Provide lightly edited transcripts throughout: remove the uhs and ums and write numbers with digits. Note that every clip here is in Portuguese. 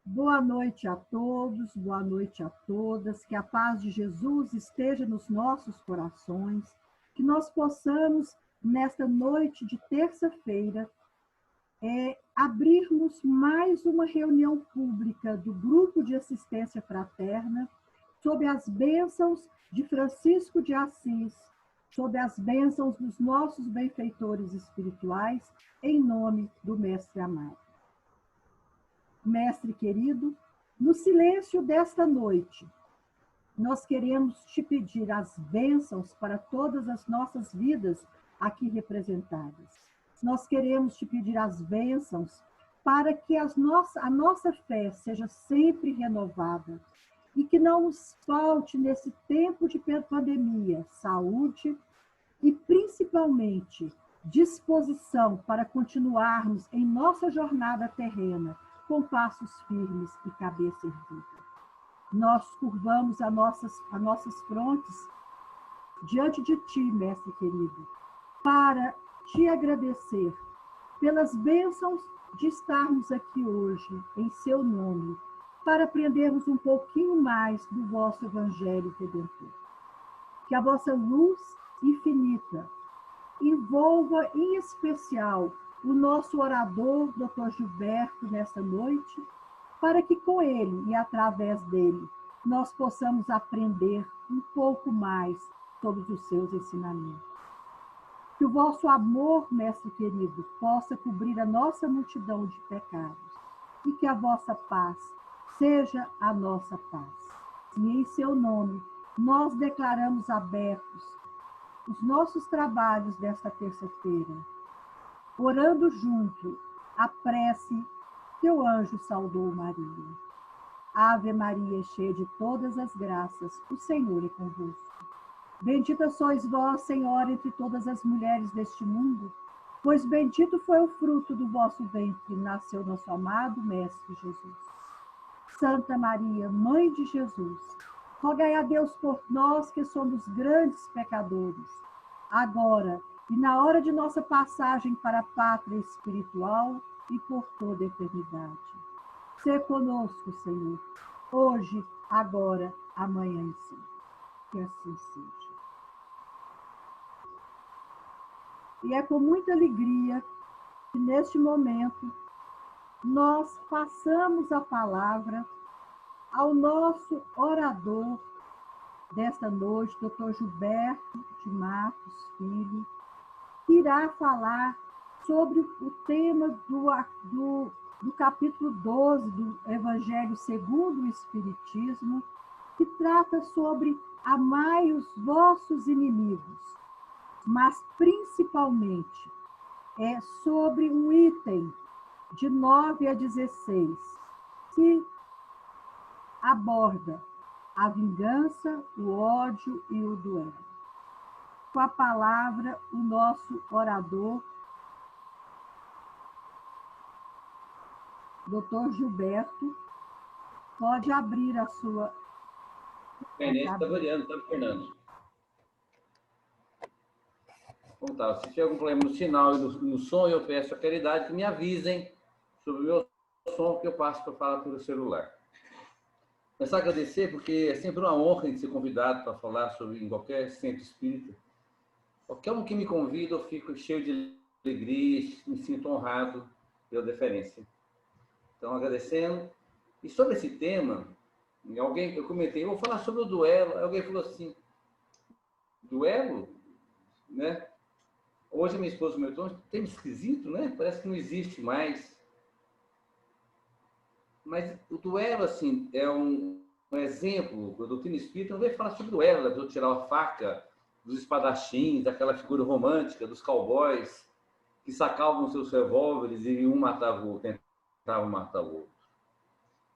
Boa noite a todos, boa noite a todas, que a paz de Jesus esteja nos nossos corações, que nós possamos, nesta noite de terça-feira, abrirmos mais uma reunião pública do Grupo de Assistência Fraterna, sob as bênçãos de Francisco de Assis, sob as bênçãos dos nossos benfeitores espirituais, em nome do Mestre amado. Mestre querido, no silêncio desta noite, nós queremos te pedir as bênçãos para todas as nossas vidas aqui representadas. Nós queremos te pedir as bênçãos para que a nossa fé seja sempre renovada e que não nos falte nesse tempo de pandemia saúde e principalmente disposição para continuarmos em nossa jornada terrena com passos firmes e cabeça erguida. Nós curvamos as nossas frontes diante de ti, Mestre querido, para te agradecer pelas bênçãos de estarmos aqui hoje, em seu nome, para aprendermos um pouquinho mais do vosso Evangelho Redentor. Que a vossa luz infinita envolva, em especial, o nosso orador, Dr. Gilberto, nesta noite, para que com ele e através dele nós possamos aprender um pouco mais sobre os seus ensinamentos. Que o vosso amor, Mestre querido, possa cobrir a nossa multidão de pecados e que a vossa paz seja a nossa paz. E em seu nome, nós declaramos abertos os nossos trabalhos desta terça-feira, orando junto a prece que o anjo saudou Maria. Ave Maria, cheia de todas as graças, o Senhor é convosco. Bendita sois vós, Senhora, entre todas as mulheres deste mundo, pois bendito foi o fruto do vosso ventre, nasceu nosso amado Mestre Jesus. Santa Maria, Mãe de Jesus, rogai a Deus por nós que somos grandes pecadores, agora e na hora de nossa passagem para a pátria espiritual e por toda a eternidade. Sê conosco, Senhor, hoje, agora, amanhã e sempre. Que assim seja. E é com muita alegria que, neste momento, nós passamos a palavra ao nosso orador desta noite, Dr. Gilberto de Matos Filho, que irá falar sobre o tema do capítulo 12 do Evangelho segundo o Espiritismo, que trata sobre amai os vossos inimigos, mas principalmente sobre um item de 9 a 16, que aborda a vingança, o ódio e o duelo. Com a palavra, o nosso orador, Dr. Gilberto, pode abrir a sua... A internet está variando, está, Fernando? Bom, tá. Se tiver algum problema no sinal e no som, eu peço a caridade que me avisem sobre o meu som, que eu passo para falar pelo celular. Começar a agradecer, porque é sempre uma honra de ser convidado para falar sobre em qualquer centro espírita. Qualquer um que me convida, eu fico cheio de alegria, me sinto honrado pela deferência. Então, agradecendo. E sobre esse tema, eu comentei, eu vou falar sobre o duelo. Alguém falou assim, duelo? Né? Hoje a minha esposa me perguntou, tem esquisito, né? Parece que não existe mais. Mas o duelo, assim, é um exemplo, a doutrina espírita não veio falar sobre duelo, da pessoa tirar a faca dos espadachins, daquela figura romântica dos cowboys que sacavam seus revólveres e um matava o outro, tentava matar o outro.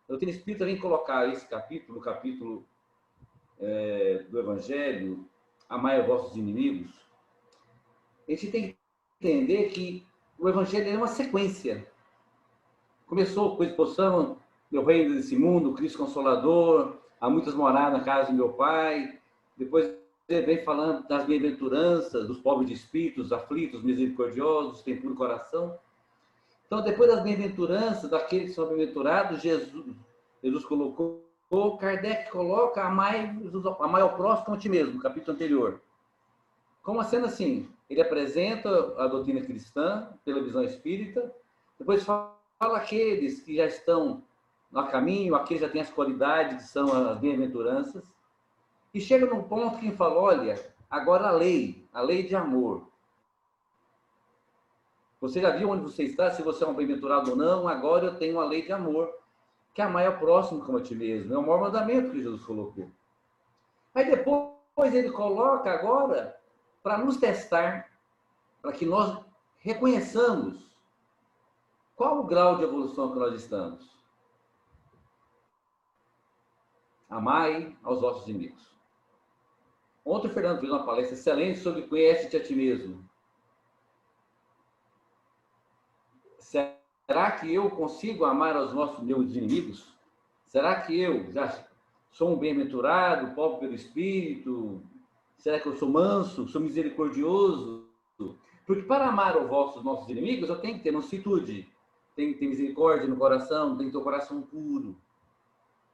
A doutrina espírita vem colocar esse capítulo, no capítulo do Evangelho, amai os vossos inimigos. A gente tem que entender que o Evangelho é uma sequência. Começou com a exposição do reino desse mundo, o Cristo Consolador, há muitas moradas na casa do meu Pai. Depois ele vem falando das bem-aventuranças, dos pobres de espíritos, aflitos, misericordiosos, tem puro coração. Então, depois das bem-aventuranças, daqueles que são bem-aventurados, Jesus colocou, Kardec coloca amai ao próximo como a ti mesmo, no capítulo anterior. Como sendo assim, ele apresenta a doutrina cristã pela visão espírita, depois fala aqueles que já estão no caminho, aqueles que já têm as qualidades, que são as bem-aventuranças, e chega num ponto que fala, olha, agora a lei de amor. Você já viu onde você está, se você é um bem-aventurado ou não, agora eu tenho uma lei de amor, que amar ao próximo como a ti mesmo. É o maior mandamento que Jesus colocou. Aí depois ele coloca agora para nos testar, para que nós reconheçamos qual o grau de evolução que nós estamos. Amai aos vossos inimigos. Ontem o Fernando fez uma palestra excelente sobre conhece-te a ti mesmo. Será que eu consigo amar aos meus inimigos? Será que eu já sou um bem-aventurado, pobre pelo Espírito? Será que eu sou manso, sou misericordioso? Porque para amar os nossos inimigos, eu tenho que ter mansitude, tenho que ter misericórdia no coração, tenho que ter o coração puro,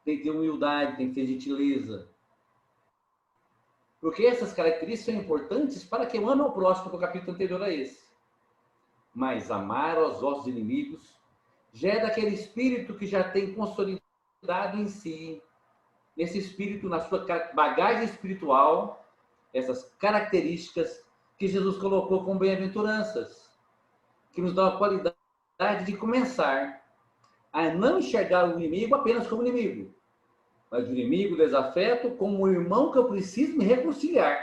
tenho que ter humildade, tenho que ter gentileza. Porque essas características são importantes para que eu ame ao próximo, do capítulo anterior a esse. Mas amar aos vossos inimigos já é daquele espírito que já tem consolidado em si, esse espírito na sua bagagem espiritual, essas características que Jesus colocou como bem-aventuranças, que nos dão a qualidade de começar a não enxergar o inimigo apenas como inimigo, mas o inimigo, o desafeto, como um irmão que eu preciso me reconciliar.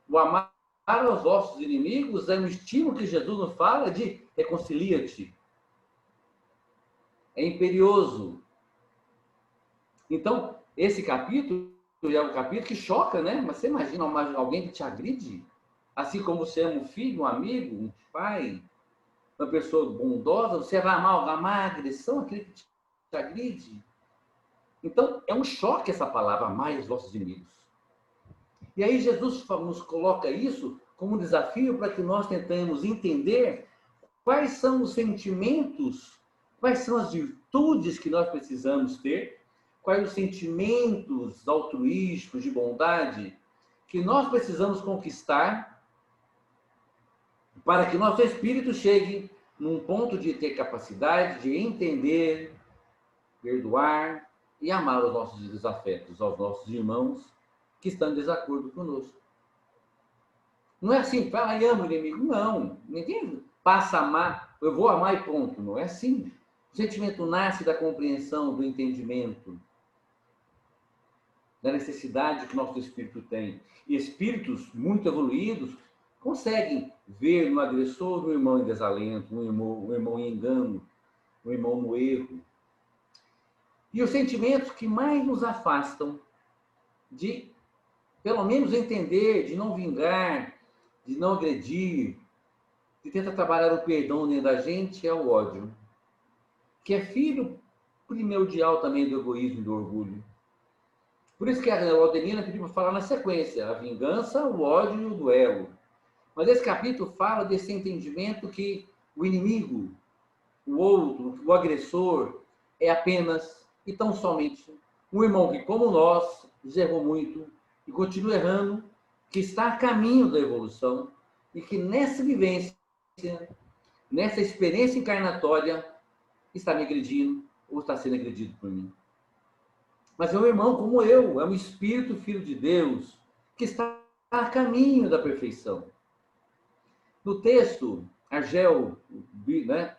O amar aos vossos inimigos é um estímulo que Jesus nos fala de reconcilia-te. É imperioso. Então, esse capítulo é um capítulo que choca, né? Mas você imagina alguém que te agride? Assim como você ama um filho, um amigo, um pai, uma pessoa bondosa, você vai amar a agressão, aquele que te agride? Então, é um choque essa palavra, amai os vossos inimigos. E aí Jesus nos coloca isso como um desafio para que nós tentemos entender quais são os sentimentos, quais são as virtudes que nós precisamos ter, quais os sentimentos altruísticos, de bondade, que nós precisamos conquistar para que nosso espírito chegue num ponto de ter capacidade de entender, perdoar e amar os nossos desafetos, aos nossos irmãos que estão em desacordo conosco. Não é assim, fala e ama o inimigo. Não, ninguém passa a amar, eu vou amar e ponto. Não é assim. O sentimento nasce da compreensão, do entendimento, da necessidade que o nosso espírito tem. E espíritos muito evoluídos conseguem ver no agressor um irmão em desalento, um irmão em engano, um irmão no erro. E os sentimentos que mais nos afastam de, pelo menos, entender, de não vingar, de não agredir, de tentar trabalhar o perdão dentro da gente, é o ódio, que é filho primordial também do egoísmo e do orgulho. Por isso que a Laudelina pediu para falar na sequência, a vingança, o ódio e o duelo. Mas esse capítulo fala desse entendimento que o inimigo, o outro, o agressor, é apenas e tão somente um irmão que, como nós, errou muito e continua errando, que está a caminho da evolução e que nessa vivência, nessa experiência encarnatória, está me agredindo ou está sendo agredido por mim. Mas é um irmão como eu, é um espírito filho de Deus, que está a caminho da perfeição. No texto, Argel, né?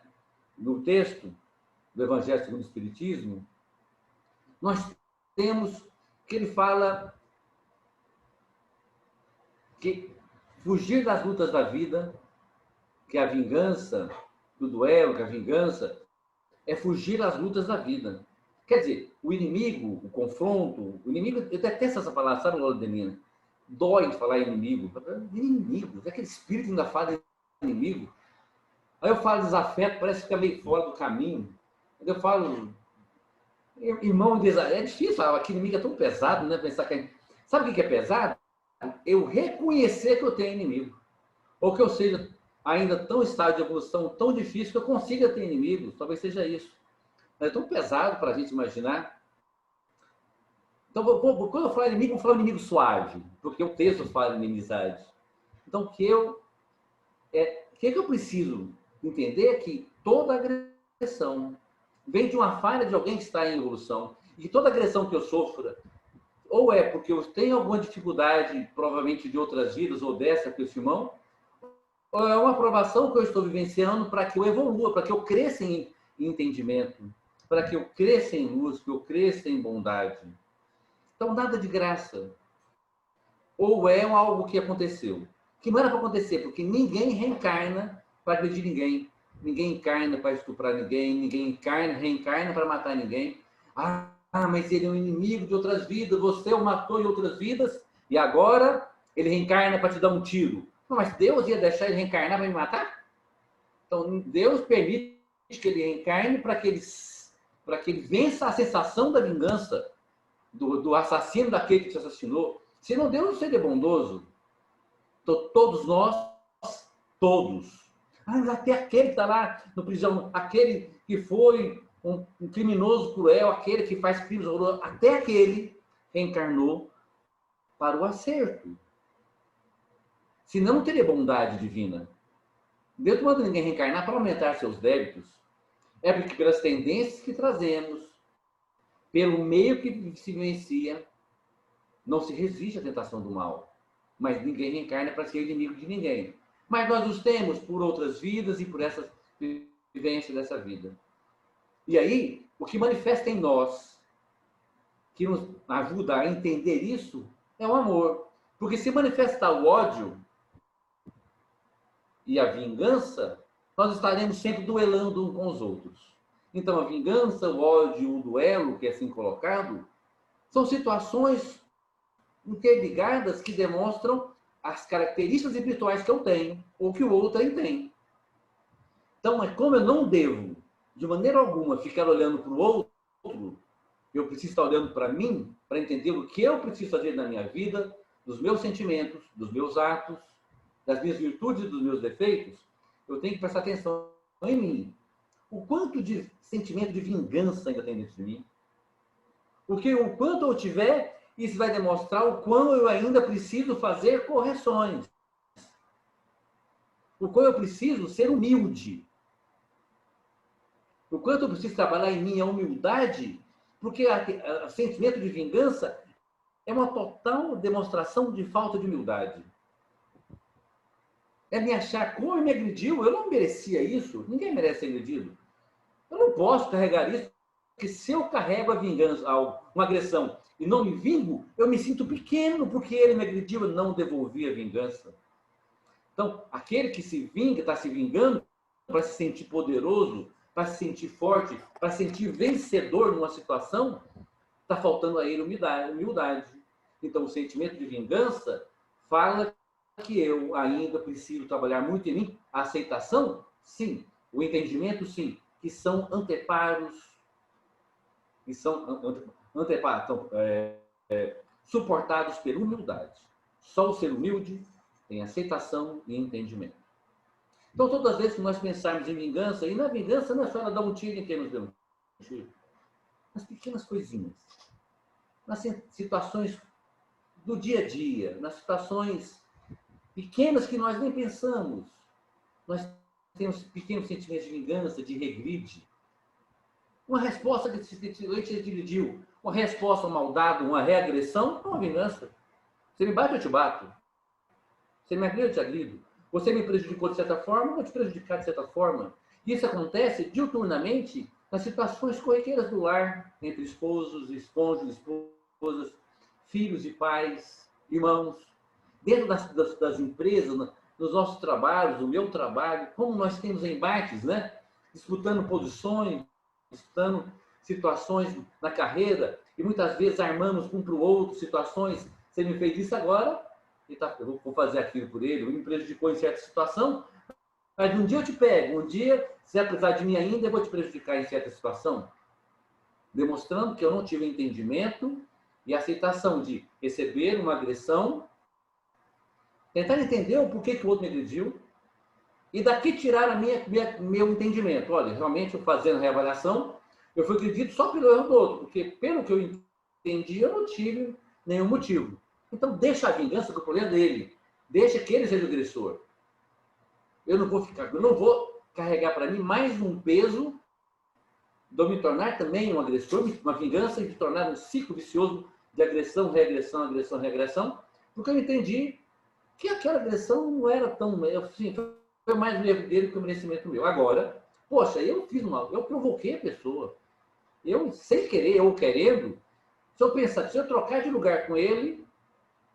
No texto do Evangelho segundo o Espiritismo, nós temos que ele fala que fugir das lutas da vida, que a vingança, do duelo, que a vingança é fugir das lutas da vida. Quer dizer, o inimigo, o confronto, o inimigo, eu detesto essa palavra, sabe, Laudelina? Dói de falar inimigo. Inimigo, aquele espírito ainda fala inimigo. Aí eu falo desafeto, parece que fica meio fora do caminho. Eu falo, irmão, é difícil falar, que inimigo é tão pesado, né? Pensar que sabe o que é pesado? Eu reconhecer que eu tenho inimigo. Ou que eu seja ainda tão estágio de evolução tão difícil que eu consiga ter inimigos. Talvez seja isso. É tão pesado para a gente imaginar. Então, quando eu falar inimigo, eu vou falar inimigo suave, porque o texto fala de inimizade. Então, o que eu preciso entender é que toda agressão vem de uma falha de alguém que está em evolução. E toda agressão que eu sofra, ou é porque eu tenho alguma dificuldade, provavelmente de outras vidas, ou dessa com esse irmão, ou é uma aprovação que eu estou vivenciando para que eu evolua, para que eu cresça em entendimento, para que eu cresça em luz, que eu cresça em bondade. Então, nada de graça. Ou é algo que aconteceu. Que não era para acontecer, porque ninguém reencarna para agredir ninguém. Ninguém encarna para estuprar ninguém. Ninguém reencarna para matar ninguém. Mas ele é um inimigo de outras vidas. Você o matou em outras vidas e agora ele reencarna para te dar um tiro. Mas Deus ia deixar ele reencarnar para me matar? Então, Deus permite que ele reencarne para que ele vença a sensação da vingança do assassino daquele que te assassinou. Senão Deus não seria bondoso. Então, todos nós, todos. Mas até aquele que está lá no prisão, aquele que foi um criminoso cruel, aquele que faz crimes horrorosos, até aquele reencarnou para o acerto. Senão não teria bondade divina. Deus não manda ninguém reencarnar para aumentar seus débitos. É porque pelas tendências que trazemos, pelo meio que se vivencia, não se resiste à tentação do mal. Mas ninguém reencarna para ser inimigo de ninguém. Mas nós os temos por outras vidas e por essa vivência dessa vida. E aí, o que manifesta em nós, que nos ajuda a entender isso, é o amor. Porque se manifestar o ódio e a vingança, nós estaremos sempre duelando uns com os outros. Então, a vingança, o ódio, o duelo, que é assim colocado, são situações interligadas que demonstram as características espirituais que eu tenho, ou que o outro tem. Então, como eu não devo, de maneira alguma, ficar olhando para o outro, eu preciso estar olhando para mim, para entender o que eu preciso fazer na minha vida, dos meus sentimentos, dos meus atos, das minhas virtudes e dos meus defeitos, eu tenho que prestar atenção em mim. O quanto de sentimento de vingança ainda tem dentro de mim? Porque o quanto eu tiver, isso vai demonstrar o quão eu ainda preciso fazer correções. O quão eu preciso ser humilde. O quanto eu preciso trabalhar em mim a humildade, porque o sentimento de vingança é uma total demonstração de falta de humildade. É me achar como ele me agrediu, eu não merecia isso, ninguém merece ser agredido. Eu não posso carregar isso, porque se eu carrego a vingança, uma agressão, e não me vingo, eu me sinto pequeno, porque ele me agrediu e não devolvi a vingança. Então, aquele que se vinga, está se vingando, para se sentir poderoso, para se sentir forte, para se sentir vencedor numa situação, está faltando a ele humildade. Então, o sentimento de vingança fala que eu ainda preciso trabalhar muito em mim. A aceitação, sim. O entendimento, sim. Que são anteparos, que são suportados pela humildade. Só o ser humilde tem aceitação e entendimento. Então, todas as vezes que nós pensarmos em vingança, e na vingança não é só ela dar um tiro em quem nos deu um tiro, nas pequenas coisinhas, nas situações do dia a dia, nas situações pequenas que nós nem pensamos, nós temos pequenos sentimentos de vingança, de regride. Uma resposta que te agrediu, uma resposta a maldade, uma reagressão, é uma vingança. Você me bate, eu te bato. Você me agride, eu te agrido. Você me prejudicou de certa forma, eu vou te prejudicar de certa forma. Isso acontece diuturnamente nas situações corriqueiras do lar, entre esposos, cônjuges, esposas, filhos e pais, irmãos. Dentro das empresas, nos nossos trabalhos, no meu trabalho, como nós temos embates, né? Disputando posições, disputando situações na carreira, e muitas vezes armamos um para o outro situações. Você me fez isso agora, eu vou fazer aquilo por ele, me prejudicou em certa situação, mas um dia eu te pego, um dia, se vai precisar de mim ainda, eu vou te prejudicar em certa situação. Demonstrando que eu não tive entendimento e aceitação de receber uma agressão, tentar entender o porquê que o outro me agrediu, e daqui tirar meu entendimento. Olha, realmente, eu fazendo a reavaliação, eu fui acredito só pelo erro do outro, porque pelo que eu entendi, eu não tive nenhum motivo. Então, deixa a vingança com o problema dele. Deixa que ele seja o agressor. Eu não vou carregar para mim mais um peso de eu me tornar também um agressor, uma vingança e me tornar um ciclo vicioso de agressão, regressão, agressão, regressão, porque eu entendi que aquela agressão não era tão... Assim, foi mais um erro dele que o merecimento meu. Agora, poxa, eu fiz mal, eu provoquei a pessoa. Eu, sem querer, eu querendo, se eu trocar de lugar com ele,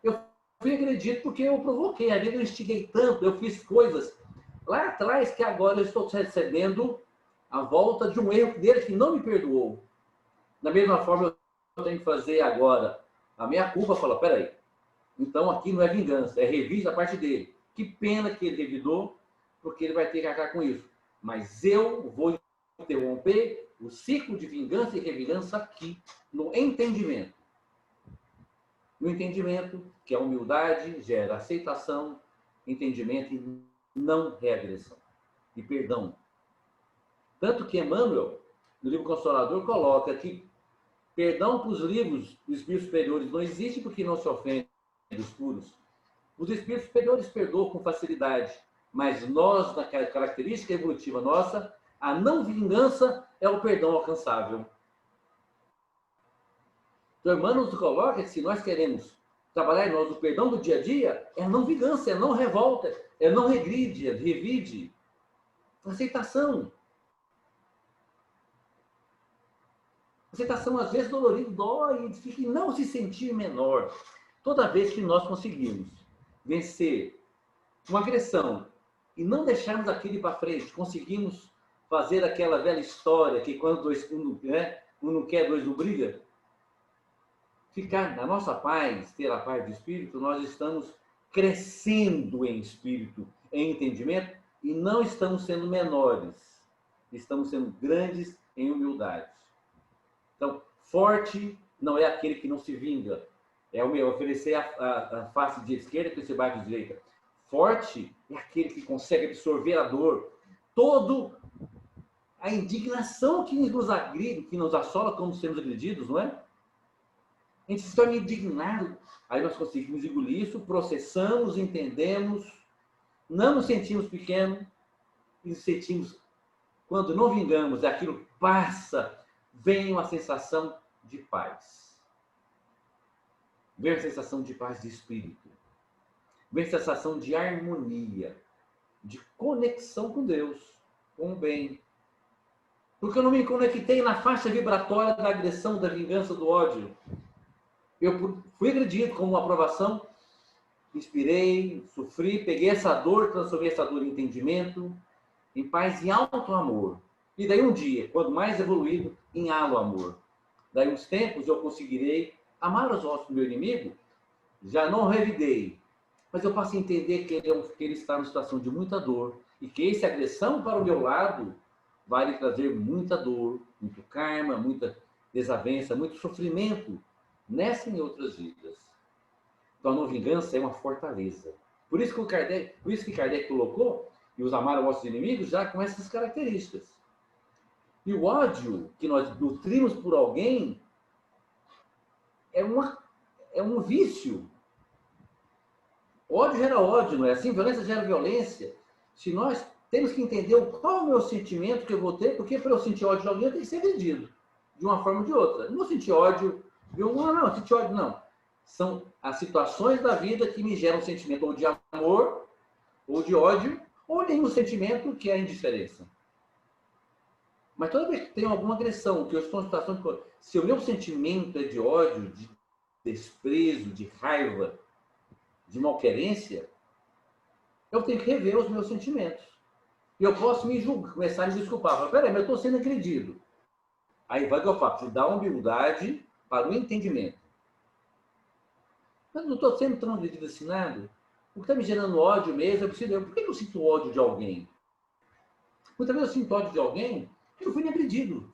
eu fui agredido porque eu provoquei. Às vezes eu instiguei tanto, eu fiz coisas lá atrás que agora eu estou recebendo a volta de um erro dele que não me perdoou. Da mesma forma, eu tenho que fazer agora a minha culpa, falar, peraí, então aqui não é vingança, é revide a parte dele. Que pena que ele revidou, porque ele vai ter que arcar com isso. Mas eu vou interromper o ciclo de vingança e revingança aqui, no entendimento. No entendimento, que a humildade gera aceitação, entendimento e não regressão. E perdão. Tanto que Emmanuel, no livro Consolador, coloca que perdão para os livros dos espíritos superiores não existe porque não se ofende os puros. Os espíritos superiores perdoam com facilidade, mas nós, na característica evolutiva nossa, a não vingança é o perdão alcançável. Então, Emmanuel nos coloca que se nós queremos trabalhar em nós o perdão do dia a dia, é não vingança, é não revolta, é não regride, é revide. Aceitação. Aceitação, às vezes, dolorido, dói, e não se sentir menor. Toda vez que nós conseguimos vencer uma agressão e não deixarmos aquilo ir para frente, conseguimos fazer aquela velha história que quando um não quer, dois não briga, ficar na nossa paz, ter a paz de espírito, nós estamos crescendo em espírito, em entendimento, e não estamos sendo menores, estamos sendo grandes em humildade. Então, forte não é aquele que não se vinga, é o meu oferecer a face de esquerda para esse baixo de direita. Forte é aquele que consegue absorver a dor, toda a indignação que nos agride, que nos assola como sermos agredidos, não é? A gente se torna indignado, aí nós conseguimos engolir isso, processamos, entendemos, não nos sentimos pequenos, e nos sentimos, quando não vingamos, aquilo passa, vem uma sensação de paz. Vem uma sensação de paz de espírito. Vem a sensação de harmonia, de conexão com Deus, com o bem. Porque eu não me conectei na faixa vibratória da agressão, da vingança, do ódio. Eu fui agredido com uma aprovação, inspirei, sofri, peguei essa dor, transformei essa dor em entendimento, em paz e alto amor. E daí um dia, quando mais evoluído, em halo amor. Daí uns tempos eu conseguirei amar os ossos do meu inimigo, já não revidei, mas eu passo a entender que ele está numa situação de muita dor e que essa agressão para o meu lado vai lhe trazer muita dor, muito karma, muita desavença, muito sofrimento nessa e em outras vidas. Então a não vingança é uma fortaleza. Por isso que Kardec colocou, e os amaram vossos inimigos já com essas características. E o ódio que nós nutrimos por alguém é um vício. Ódio gera ódio, não é assim? Violência gera violência. Se nós temos que entender qual é o meu sentimento que eu vou ter, porque para eu sentir ódio de alguém, eu tenho que ser agredido, de uma forma ou de outra. Não vou sentir ódio de não, sentir ódio não. São as situações da vida que me geram um sentimento ou de amor, ou de ódio, ou nenhum sentimento que é a indiferença. Mas toda vez que tem alguma agressão, que eu estou em situação de... Se o meu sentimento é de ódio, de desprezo, de raiva, de malquerência, eu tenho que rever os meus sentimentos. E eu posso me julgar, começar a me desculpar. Falar, peraí, mas eu estou sendo agredido. Aí vai o que eu faço, dar humildade para o entendimento. Mas não estou sendo tão agredido assim nada. O que está me gerando ódio mesmo, por que eu sinto ódio de alguém? Muitas vezes eu sinto ódio de alguém que eu fui nem agredido.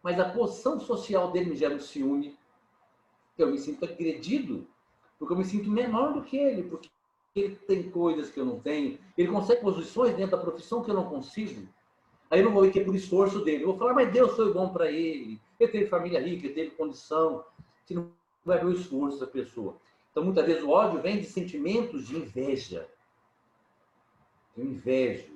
Mas a posição social dele me gera um ciúme. Eu me sinto agredido porque eu me sinto menor do que ele. Porque ele tem coisas que eu não tenho, ele consegue posições dentro da profissão que eu não consigo. Aí eu não vou ver que é por esforço dele. Eu vou falar, mas Deus foi bom para ele. Ele teve família rica, ele teve condição. Você não vai ver o esforço da pessoa. Então, muitas vezes, o ódio vem de sentimentos de inveja. Eu invejo.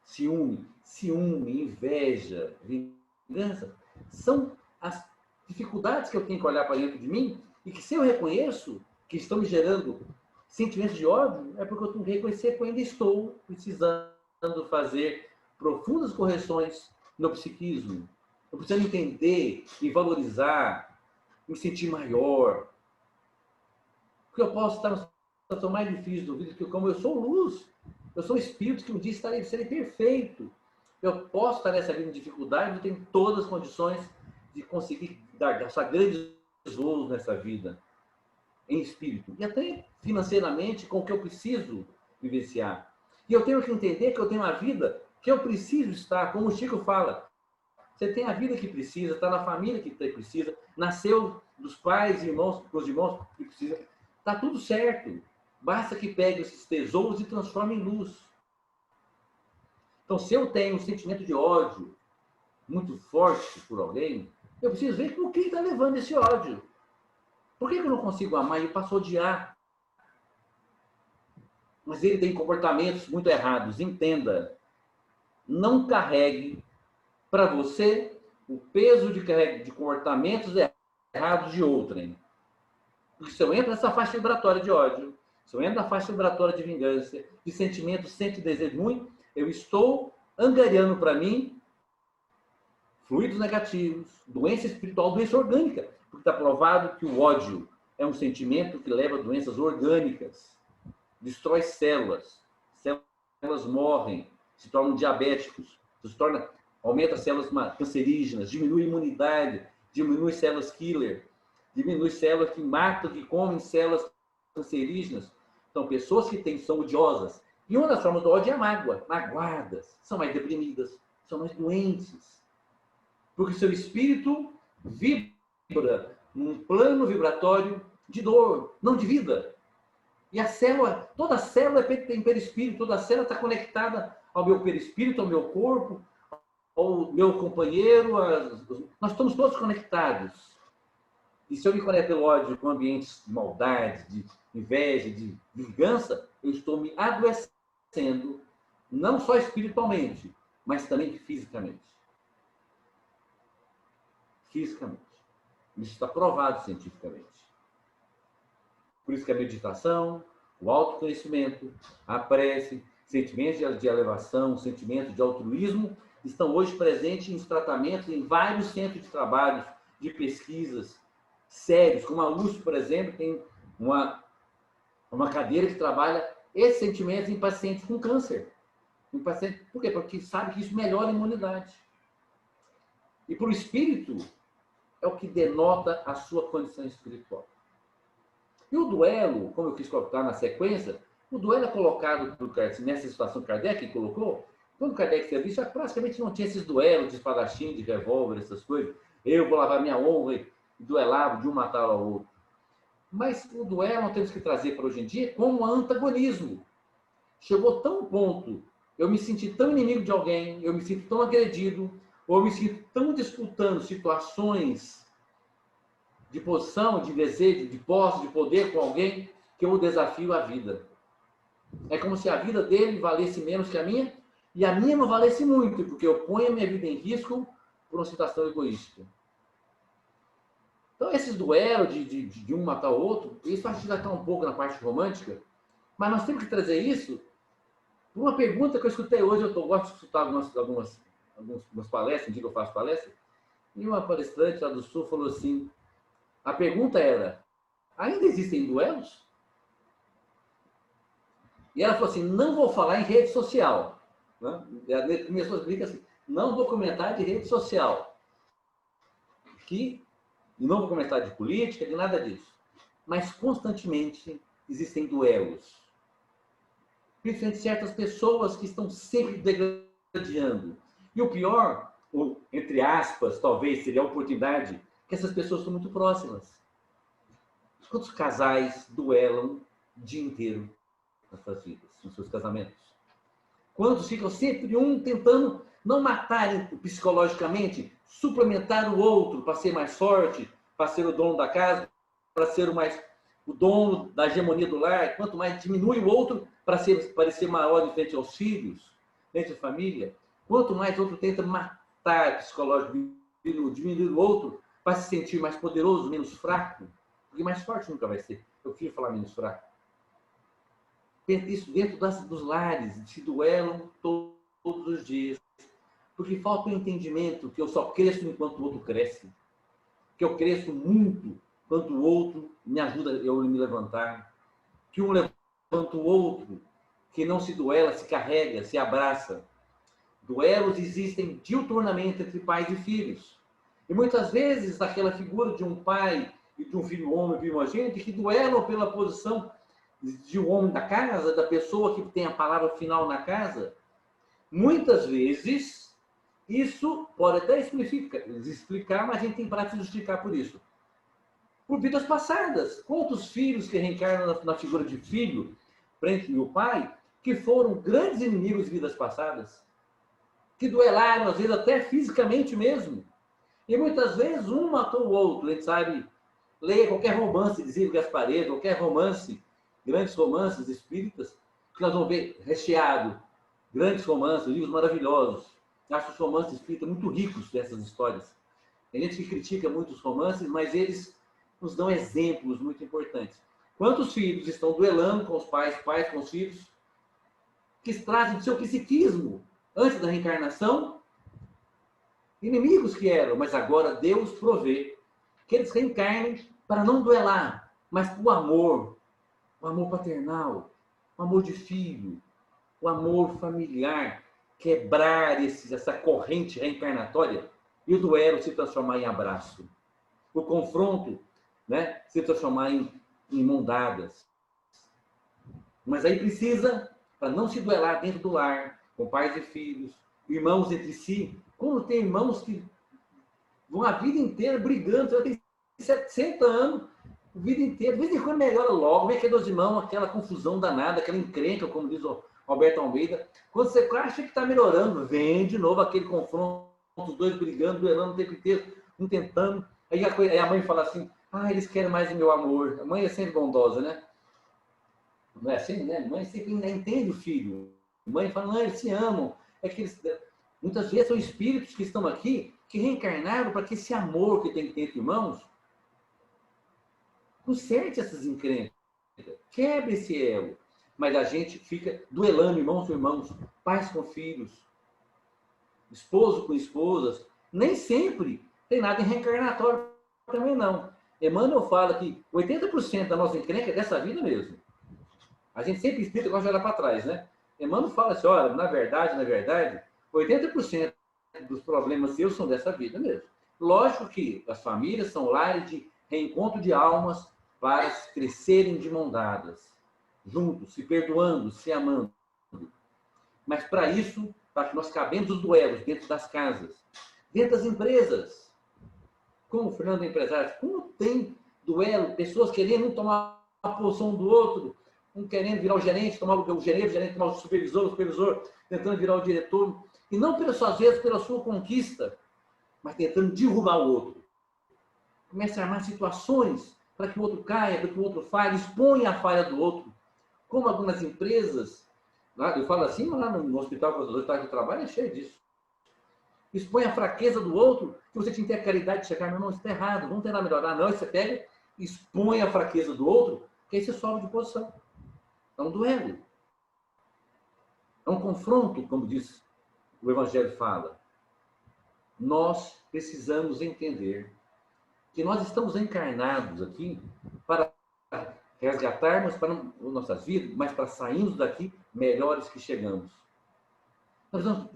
Ciúme, inveja, vingança. São as dificuldades que eu tenho que olhar para dentro de mim e que, se eu reconheço que estão me gerando sentimentos de ódio, é porque eu tenho que reconhecer que eu ainda estou precisando fazer profundas correções no psiquismo. Eu preciso entender e valorizar, me sentir maior. Porque eu posso estar na situação mais difícil do vida, que como eu sou luz, eu sou espírito que um dia serei perfeito. Eu posso estar nessa vida de dificuldade, eu tenho todas as condições de conseguir gastar grandes voos nessa vida, em espírito. E até financeiramente, com o que eu preciso vivenciar. E eu tenho que entender que eu tenho uma vida que eu preciso estar, como o Chico fala. Você tem a vida que precisa, está na família que precisa, nasceu dos pais e irmãos, dos irmãos que precisa. Está tudo certo. Basta que pegue esses tesouros e transforme em luz. Então, se eu tenho um sentimento de ódio muito forte por alguém, eu preciso ver por que está levando esse ódio. Por que eu não consigo amar e eu passo a odiar? Mas ele tem comportamentos muito errados. Entenda. Não carregue para você o peso de comportamentos errados de outrem. Porque se eu entro nessa faixa vibratória de ódio, se eu entro na faixa vibratória de vingança, de sentimento, sente desejo ruim, eu estou angariando para mim fluidos negativos, doença espiritual, doença orgânica. Porque está provado que o ódio é um sentimento que leva a doenças orgânicas, destrói células, células morrem, se tornam diabéticos, aumenta as células cancerígenas, diminui a imunidade, diminui células killer, diminui células que matam, que comem células cancerígenas. Então, pessoas que são odiosas. E uma das formas do ódio é a mágoa. Magoadas, são mais deprimidas, são mais doentes. Porque seu espírito vibra num plano vibratório de dor, não de vida. E a célula, toda célula tem perispírito, toda célula está conectada ao meu perispírito, ao meu corpo, ao meu companheiro. Nós estamos todos conectados. E se eu me conecto pelo ódio com ambientes de maldade, de inveja, de vingança, eu estou me adoecendo, não só espiritualmente, mas também fisicamente. Fisicamente. Isso está provado cientificamente. Por isso que a meditação, o autoconhecimento, a prece, sentimentos de elevação, sentimentos de altruísmo, estão hoje presentes em tratamentos em vários centros de trabalho, de pesquisas sérios, como a USP, por exemplo, tem uma cadeira que trabalha esses sentimentos em pacientes com câncer. Por quê? Porque sabe que isso melhora a imunidade. E para o espírito, é o que denota a sua condição espiritual. E o duelo, como eu quis colocar na sequência, o duelo é colocado nessa situação que Kardec colocou. Quando Kardec fez isso, praticamente não tinha esses duelos de espadachim, de revólver, essas coisas. Eu vou lavar minha honra e duelava de um matar ao outro. Mas o duelo nós temos que trazer para hoje em dia como antagonismo. Chegou tão ponto, eu me senti tão inimigo de alguém, eu me sinto tão agredido, ou eu me sinto tão disputando situações de posição, de desejo, de posse, de poder com alguém, que eu desafio a vida. É como se a vida dele valesse menos que a minha, e a minha não valesse muito, porque eu ponho a minha vida em risco por uma situação egoísta. Então, esses duelos de um matar o outro, isso acho que já está um pouco na parte romântica, mas nós temos que trazer isso por uma pergunta que eu escutei hoje. Eu gosto de escutar algumas palestras, um dia que eu faço palestra, e uma palestrante lá do Sul falou assim, a pergunta era, ainda existem duelos? E ela falou assim, não vou falar em rede social. Né? E a minha esposa explica assim, não vou comentar de rede social. Não vou comentar de política, de nada disso. Mas constantemente existem duelos. Principalmente certas pessoas que estão sempre degradando. E o pior, ou, entre aspas, talvez seria a oportunidade, que essas pessoas estão muito próximas. Quantos casais duelam o dia inteiro? suas vidas, nos seus casamentos? Quantos ficam sempre um tentando não matar psicologicamente, suplementar o outro para ser mais forte, para ser o dono da casa, para ser o dono da hegemonia do lar? Quanto mais diminui o outro para parecer maior em frente aos filhos, frente à família, quanto mais o outro tenta matar psicologicamente, diminuir o outro para se sentir mais poderoso, menos fraco, porque mais forte nunca vai ser. Eu prefiro falar menos fraco. Isso dentro dos lares, se duelam todos os dias, porque falta o entendimento que eu só cresço enquanto o outro cresce, que eu cresço muito quando o outro me ajuda eu me levantar, que um levanta o outro, que não se duela, se carrega, se abraça. Duelos existem diuturnamente entre pais e filhos. E muitas vezes aquela figura de um pai e de um filho homem primogênito que duelam pela posição de um homem da casa, da pessoa que tem a palavra final na casa, muitas vezes isso pode até explicar, mas a gente tem para se justificar por isso. Por vidas passadas. Quantos filhos que reencarnam na figura de filho, frente ao pai, que foram grandes inimigos de vidas passadas, que duelaram, às vezes, até fisicamente mesmo. E muitas vezes um matou o outro. A gente sabe, leia qualquer romance de Zílio Gasparetto, qualquer romance, grandes romances espíritas, que nós vamos ver recheado, grandes romances, livros maravilhosos. Acho os romances espíritas muito ricos dessas histórias. Tem gente que critica muitos romances, mas eles nos dão exemplos muito importantes. Quantos filhos estão duelando com os pais, pais com os filhos, que trazem do seu psiquismo, antes da reencarnação, inimigos que eram, mas agora Deus provê que eles reencarnem para não duelar, mas o amor paternal, o amor de filho, o amor familiar, quebrar essa corrente reencarnatória e o duelo se transformar em abraço. O confronto, né, se transformar em mão dadas. Mas aí precisa, para não se duelar dentro do lar, com pais e filhos, irmãos entre si, como tem irmãos que vão a vida inteira brigando, já tem 70 anos, a vida inteira, de vez em quando melhora logo, como é que é dos irmãos, aquela confusão danada, aquela encrenca, como diz o Alberto Almeida, quando você acha que está melhorando, vem de novo aquele confronto, os dois brigando, duelando o tempo inteiro, um tentando, aí a mãe fala assim, eles querem mais o meu amor, a mãe é sempre bondosa, né? Não é assim, né? A mãe sempre entende o filho, a mãe fala, não, eles se amam, é que eles... Muitas vezes são espíritos que estão aqui, que reencarnaram para que esse amor que tem que ter entre irmãos conserte essas encrencas, quebre esse elo. Mas a gente fica duelando irmãos com irmãos, pais com filhos, esposo com esposas. Nem sempre tem nada em reencarnatório também, não. Emmanuel fala que 80% da nossa encrenca é dessa vida mesmo. A gente sempre explica, gosta de olhar para trás, né? Emmanuel fala assim, olha, na verdade, 80% dos problemas seus são dessa vida mesmo. Lógico que as famílias são lares de reencontro de almas para crescerem de mão dadas, juntos, se perdoando, se amando. Mas para isso, para que nós cabemos os duelos dentro das casas, dentro das empresas, como o Fernando é empresário, como tem duelo, pessoas querendo um tomar a posição do outro, um querendo virar o gerente, tomar o gerente tomar o supervisor tentando virar o diretor, e não às vezes pela sua conquista, mas tentando derrubar o outro. Começa a armar situações para que o outro caia, para que o outro falhe, exponha a falha do outro. Como algumas empresas, eu falo assim, lá no hospital que eu trabalho, é cheio disso. Expõe a fraqueza do outro, que você tinha que ter a caridade de checar, não, isso está errado, vamos tentar melhorar. Não, aí você pega, expõe a fraqueza do outro, que aí você sobe de posição. É um duelo. É um confronto, como diz o Evangelho fala. Nós precisamos entender que nós estamos encarnados aqui para resgatarmos para nossas vidas, mas para sairmos daqui melhores que chegamos. Nós vamos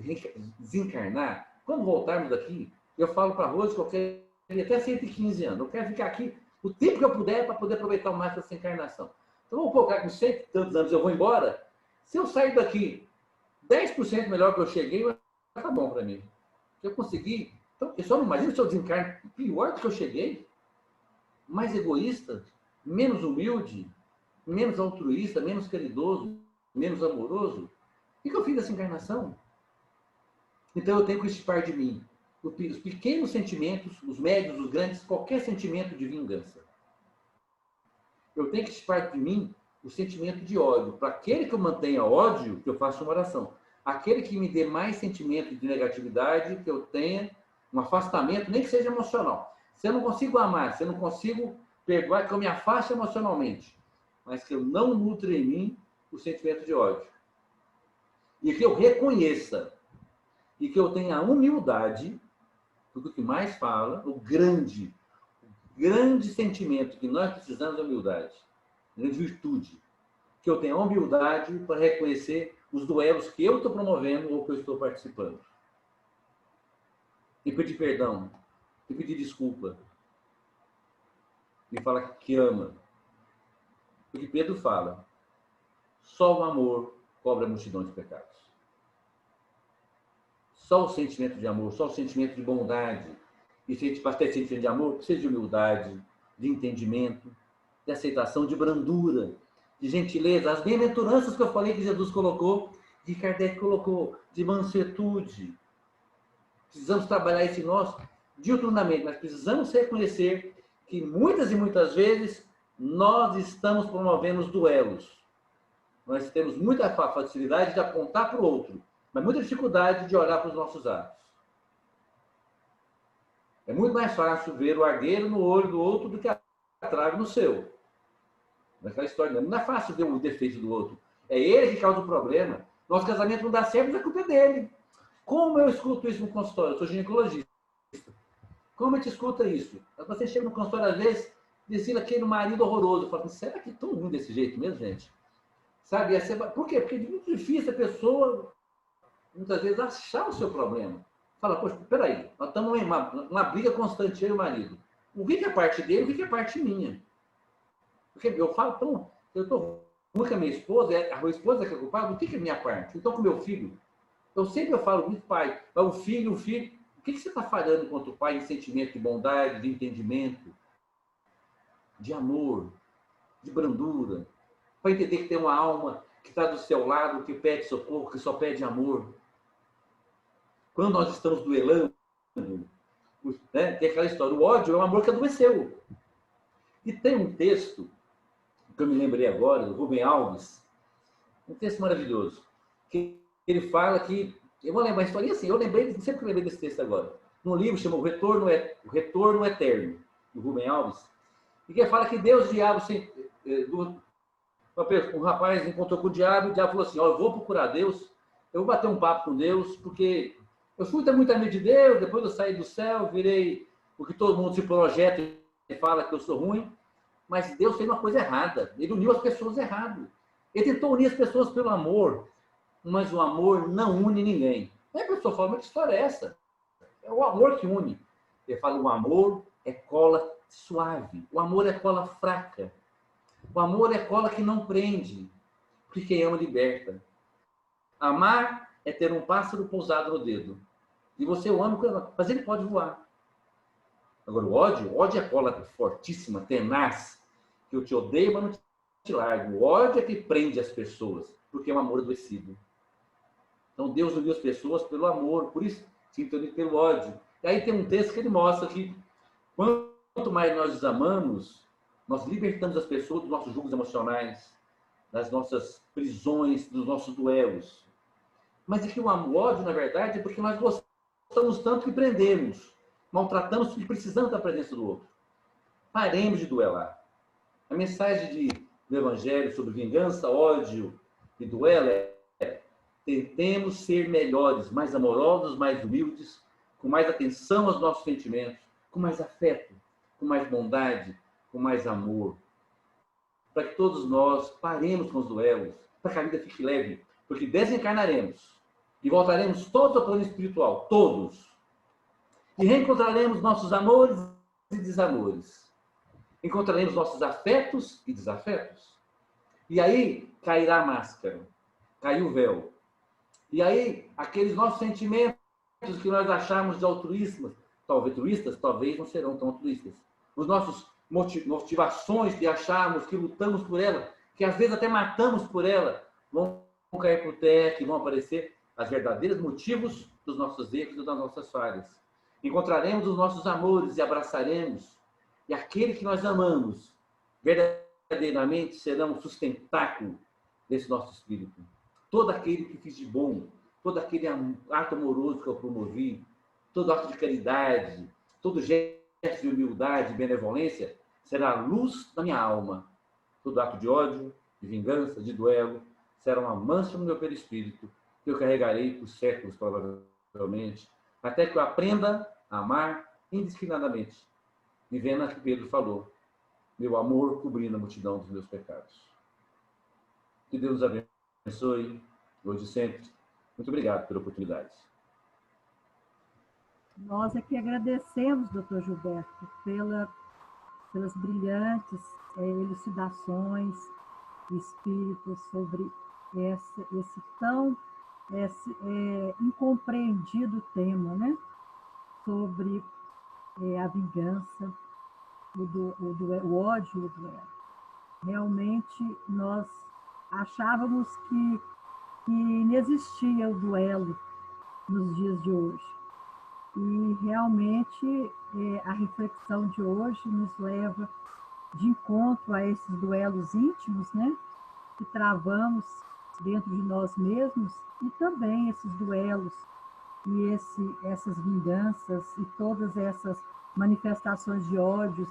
desencarnar. Quando voltarmos daqui, eu falo para a Rose que eu quero até 115 anos. Eu quero ficar aqui o tempo que eu puder para poder aproveitar o máximo dessa encarnação. Então, vamos colocar com 100 e tantos anos eu vou embora. Se eu sair daqui 10% melhor que eu cheguei, vai ficar bom para mim. Se eu conseguir... Então, eu só não imagino se eu desencarno pior do que eu cheguei, mais egoísta, menos humilde, menos altruísta, menos caridoso, menos amoroso, o que eu fiz nessa encarnação? Então eu tenho que extirpar de mim os pequenos sentimentos, os médios, os grandes, qualquer sentimento de vingança. Eu tenho que extirpar de mim o sentimento de ódio. Para aquele que eu mantenha ódio, que eu faça uma oração. Aquele que me dê mais sentimento de negatividade, que eu tenha um afastamento, nem que seja emocional. Se eu não consigo amar, se eu não consigo perdoar, que eu me afaste emocionalmente, mas que eu não nutra em mim o sentimento de ódio. E que eu reconheça e que eu tenha a humildade, porque o que mais fala, o grande sentimento que nós precisamos é humildade, grande virtude, que eu tenha a humildade para reconhecer os duelos que eu estou promovendo ou que eu estou participando. E pedir perdão, e pedir desculpa, e falar que ama. Porque Pedro fala, só o amor cobre a multidão de pecados. Só o sentimento de amor, só o sentimento de bondade. E se a gente ter sentimento de amor, precisa de humildade, de entendimento, de aceitação, de brandura, de gentileza. As bem-aventuranças que eu falei que Jesus colocou, que Kardec colocou, de mansuetude. Precisamos trabalhar isso em nós diuturnamente, mas precisamos reconhecer que muitas e muitas vezes nós estamos promovendo os duelos. Nós temos muita facilidade de apontar para o outro, mas muita dificuldade de olhar para os nossos atos. É muito mais fácil ver o argueiro no olho do outro do que a trave no seu. Naquela história, não é fácil ver o defeito do outro. É ele que causa o problema. Nosso casamento não dá certo, mas a culpa é dele. Como eu escuto isso no consultório? Eu sou ginecologista. Como a gente escuta isso? Você chega no consultório, às vezes, dizendo aquele marido horroroso. Eu falo, será que é tão ruim desse jeito mesmo, gente? Sabe? Por quê? Porque é muito difícil a pessoa, muitas vezes, achar o seu problema. Fala, poxa, peraí, nós estamos em uma briga constante, eu e o marido. O que é parte dele, o que é parte minha? Porque eu falo, eu estou ruim com a minha esposa, a esposa que é culpada, o que é minha parte? Então, com o meu filho, eu sempre falo muito, pai, o filho, o que você está falhando contra o pai em sentimento de bondade, de entendimento, de amor, de brandura, para entender que tem uma alma que está do seu lado, que pede socorro, que só pede amor. Quando nós estamos duelando, né, tem aquela história, o ódio é um amor que adoeceu. E tem um texto, que eu me lembrei agora, do Rubem Alves, um texto maravilhoso, que ele fala que, eu vou lembrar a história assim, eu sempre lembrei desse texto agora, num livro chamado O Retorno Eterno, do Rubem Alves, e que fala que Deus e o diabo, um rapaz encontrou com o diabo falou assim, eu vou procurar Deus, eu vou bater um papo com Deus, porque eu fui muito amigo de Deus, depois eu saí do céu, virei o que todo mundo se projeta e fala que eu sou ruim, mas Deus fez uma coisa errada, ele uniu as pessoas errado. Ele tentou unir as pessoas pelo amor, mas o amor não une ninguém. Aí a pessoa fala, mas que história é essa? É o amor que une. Ele fala, o amor é cola suave, o amor é cola fraca, o amor é cola que não prende, porque quem ama liberta. Amar é ter um pássaro pousado no dedo. E você o ama, mas ele pode voar. Agora, o ódio é cola fortíssima, tenaz, que eu te odeio, mas não te largo. O ódio é que prende as pessoas, porque é um amor adoecido. Então, Deus uniu as pessoas pelo amor, por isso, sintonia pelo ódio. E aí tem um texto que ele mostra que, quanto mais nós os amamos, nós libertamos as pessoas dos nossos julgos emocionais, das nossas prisões, dos nossos duelos. Mas é que o ódio, na verdade, é porque nós gostamos tanto que prendemos, maltratamos porque precisamos da presença do outro. Paremos de duelar. A mensagem do Evangelho sobre vingança, ódio e duelo é: tentemos ser melhores, mais amorosos, mais humildes, com mais atenção aos nossos sentimentos, com mais afeto, com mais bondade, com mais amor. Para que todos nós paremos com os duelos, para que a vida fique leve, porque desencarnaremos e voltaremos todos ao plano espiritual, todos. E reencontraremos nossos amores e desamores. Encontraremos nossos afetos e desafetos. E aí cairá a máscara, caiu o véu. E aí aqueles nossos sentimentos que nós achamos de altruístas, talvez não serão tão altruístas. Os nossos motivações de acharmos que lutamos por ela, que às vezes até matamos por ela, vão cair por terra, que vão aparecer os verdadeiros motivos dos nossos erros e das nossas falhas. Encontraremos os nossos amores e abraçaremos, e aquele que nós amamos verdadeiramente será um sustentáculo desse nosso espírito. Todo aquele que fiz de bom, todo aquele ato amoroso que eu promovi, todo ato de caridade, todo gesto de humildade e benevolência, será a luz da minha alma. Todo ato de ódio, de vingança, de duelo, será uma mancha no meu perispírito, que eu carregarei por séculos, provavelmente, até que eu aprenda a amar indiscriminadamente, vivendo a que Pedro falou, meu amor cobrindo a multidão dos meus pecados. Que Deus nos abençoe, hoje e sempre. Muito obrigado pela oportunidade. Nós é que agradecemos, doutor Gilberto, pelas brilhantes elucidações espíritas sobre esse tão incompreendido tema, né? Sobre a vingança, o ódio, o duelo. Realmente, nós achávamos que inexistia o duelo nos dias de hoje. E realmente a reflexão de hoje nos leva de encontro a esses duelos íntimos, né, que travamos dentro de nós mesmos, e também esses duelos e essas vinganças e todas essas manifestações de ódios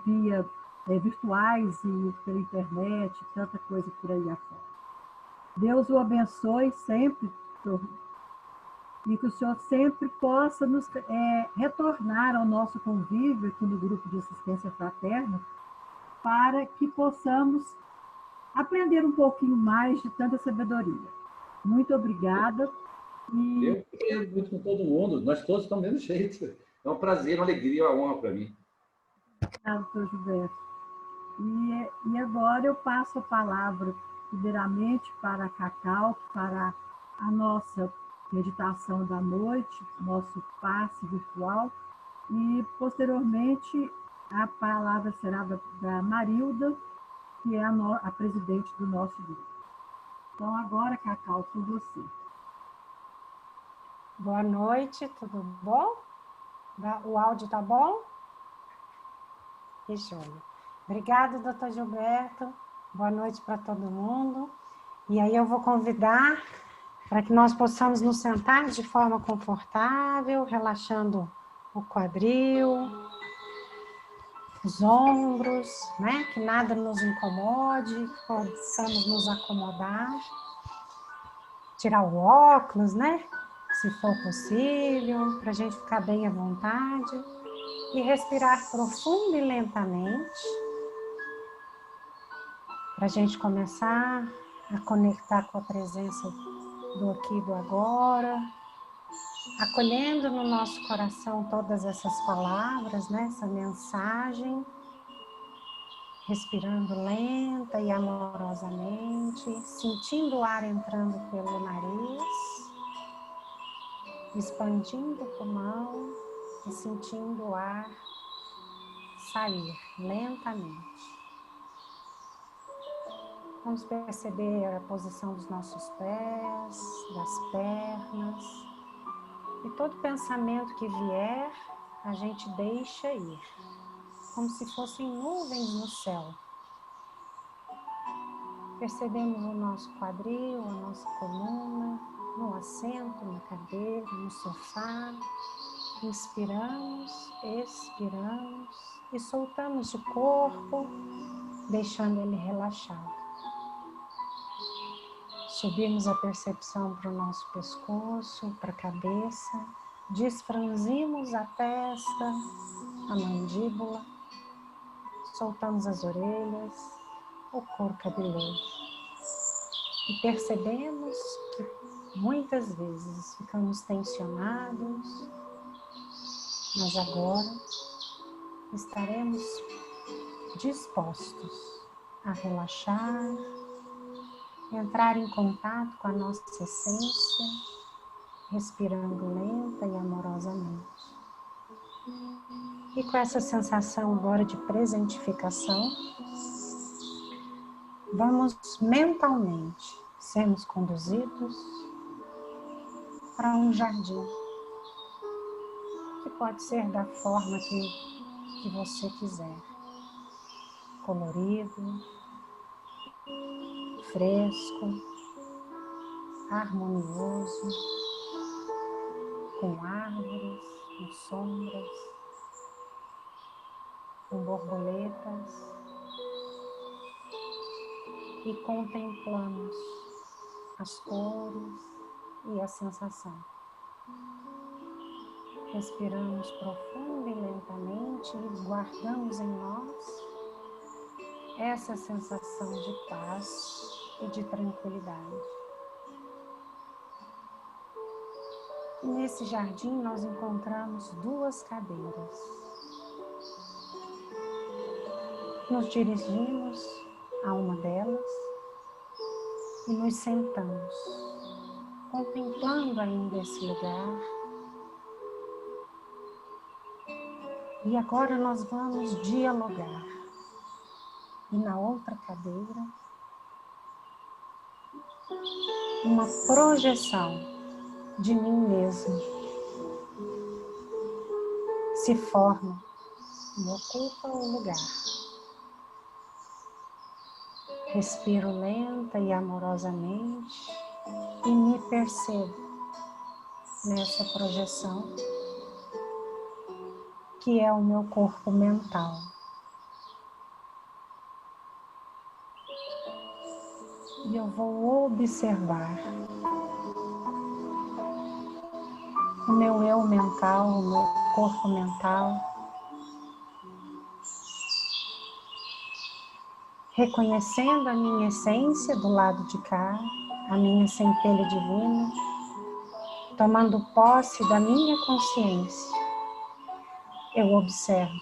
via virtuais e pela internet, tanta coisa por aí afora. Deus o abençoe sempre, e que o Senhor sempre possa nos retornar ao nosso convívio aqui no Grupo de Assistência Fraterna, para que possamos aprender um pouquinho mais de tanta sabedoria. Muito obrigada. Eu aprendo muito com todo mundo, nós todos estamos do mesmo jeito. É um prazer, uma alegria, uma honra para mim. Doutor Gilberto. E agora eu passo a palavra, primeiramente, para a Cacau, para a nossa meditação da noite, nosso passe virtual, e, posteriormente, a palavra será da Marilda, que é a presidente do nosso grupo. Então, agora, Cacau, com você. Boa noite, tudo bom? O áudio tá bom? Que show. Obrigada, doutor Gilberto. Boa noite para todo mundo. E aí eu vou convidar para que nós possamos nos sentar de forma confortável, relaxando o quadril, os ombros, né? Que nada nos incomode, possamos nos acomodar, tirar o óculos, né? Se for possível, para a gente ficar bem à vontade, e respirar profundo e lentamente, para a gente começar a conectar com a presença do aqui e do agora, acolhendo no nosso coração todas essas palavras, né? Essa mensagem, respirando lenta e amorosamente, sentindo o ar entrando pelo nariz, expandindo o pulmão e sentindo o ar sair lentamente. Vamos perceber a posição dos nossos pés, das pernas, e todo pensamento que vier, a gente deixa ir, como se fossem nuvens no céu. Percebemos o nosso quadril, a nossa coluna, no assento, na cadeira, no sofá. Inspiramos, expiramos e soltamos o corpo, deixando ele relaxado. Subimos a percepção para o nosso pescoço, para a cabeça, desfranzimos a testa, a mandíbula, soltamos as orelhas, o couro cabeludo. E percebemos que muitas vezes ficamos tensionados, mas agora estaremos dispostos a relaxar, entrar em contato com a nossa essência, respirando lenta e amorosamente. E com essa sensação agora de presentificação, vamos mentalmente sermos conduzidos para um jardim, que pode ser da forma que você quiser. Colorido, fresco, harmonioso, com árvores, com sombras, com borboletas, e contemplamos as cores e a sensação. Respiramos profundo e lentamente e guardamos em nós essa sensação de paz e de tranquilidade. E nesse jardim nós encontramos 2 cadeiras. Nos dirigimos a uma delas e nos sentamos, contemplando ainda esse lugar. E agora nós vamos dialogar. E na outra cadeira, uma projeção de mim mesmo se forma e ocupa o lugar. Respiro lenta e amorosamente e me percebo nessa projeção, que é o meu corpo mental. E eu vou observar o meu eu mental, o meu corpo mental, reconhecendo a minha essência do lado de cá, a minha centelha divina, tomando posse da minha consciência. Eu observo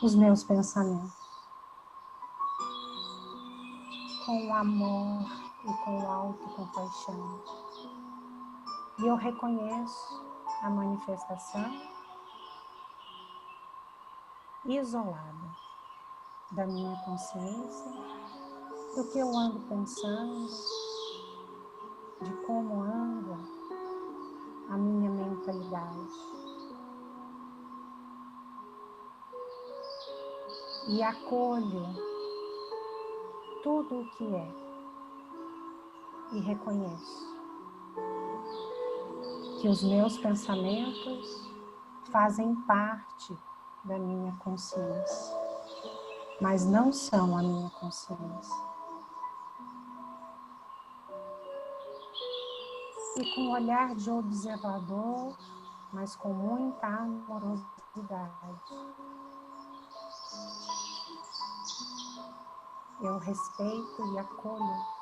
os meus pensamentos com amor e com autocompaixão. E eu reconheço a manifestação isolada da minha consciência, do que eu ando pensando, de como anda a minha mentalidade. E acolho tudo o que é e reconheço que os meus pensamentos fazem parte da minha consciência, mas não são a minha consciência. E com um olhar de observador, mas com muita amorosidade, eu respeito e acolho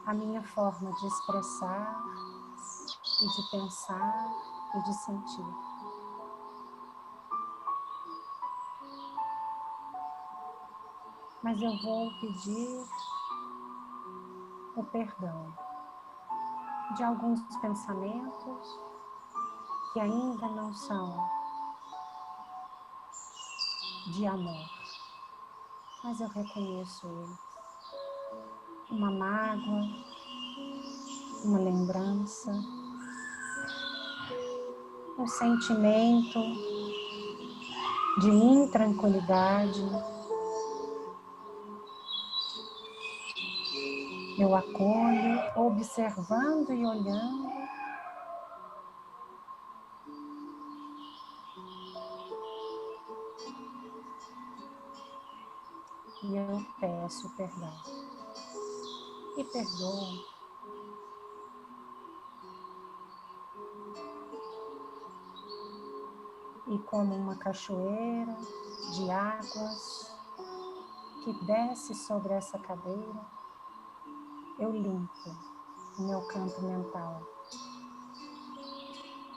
a minha forma de expressar e de pensar e de sentir. Mas eu vou pedir o perdão de alguns pensamentos que ainda não são de amor, mas eu reconheço eles. Uma mágoa, uma lembrança, um sentimento de intranquilidade. Eu acolho, observando e olhando. E eu peço perdão. E perdoo. E como uma cachoeira de águas que desce sobre essa cadeira, eu limpo o meu campo mental.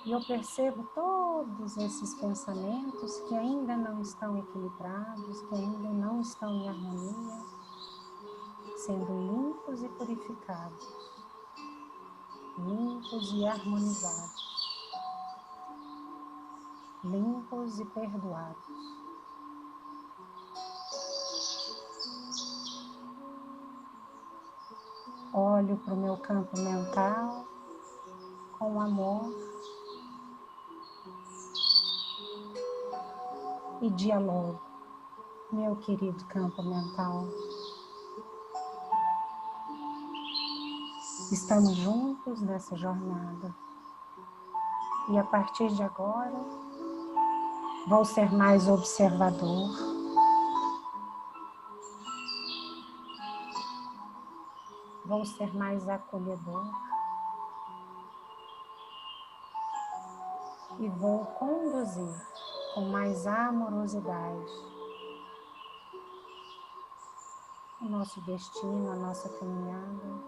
E eu percebo todos esses pensamentos que ainda não estão equilibrados, que ainda não estão em harmonia, sendo limpos e purificados, limpos e harmonizados, limpos e perdoados. Olho para o meu campo mental com amor e dialogo, meu querido campo mental. Estamos juntos nessa jornada e a partir de agora vou ser mais observador. Vou ser mais acolhedor e vou conduzir com mais amorosidade o nosso destino, a nossa caminhada,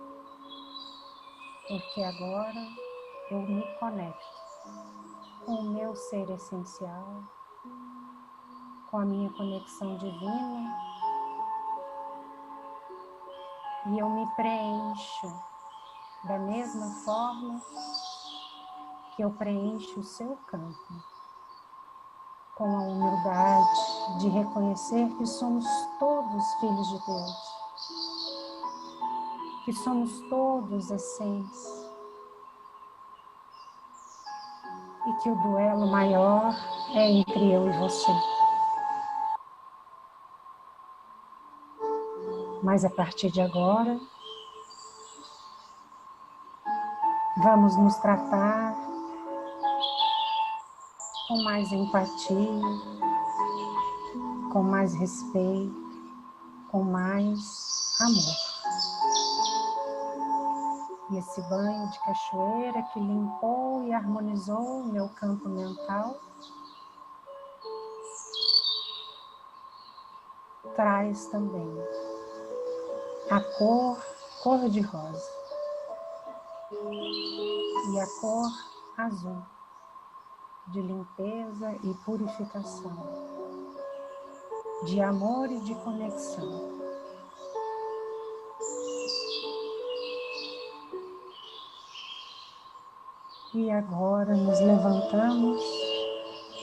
porque agora eu me conecto com o meu ser essencial, com a minha conexão divina e eu me preencho da mesma forma que eu preencho o seu campo, com a humildade de reconhecer que somos todos filhos de Deus, que somos todos essência e que o duelo maior é entre eu e você. Mas a partir de agora, vamos nos tratar com mais empatia, com mais respeito, com mais amor. E esse banho de cachoeira que limpou e harmonizou o meu campo mental traz também a cor de rosa e a cor azul de limpeza e purificação, de amor e de conexão. E agora nos levantamos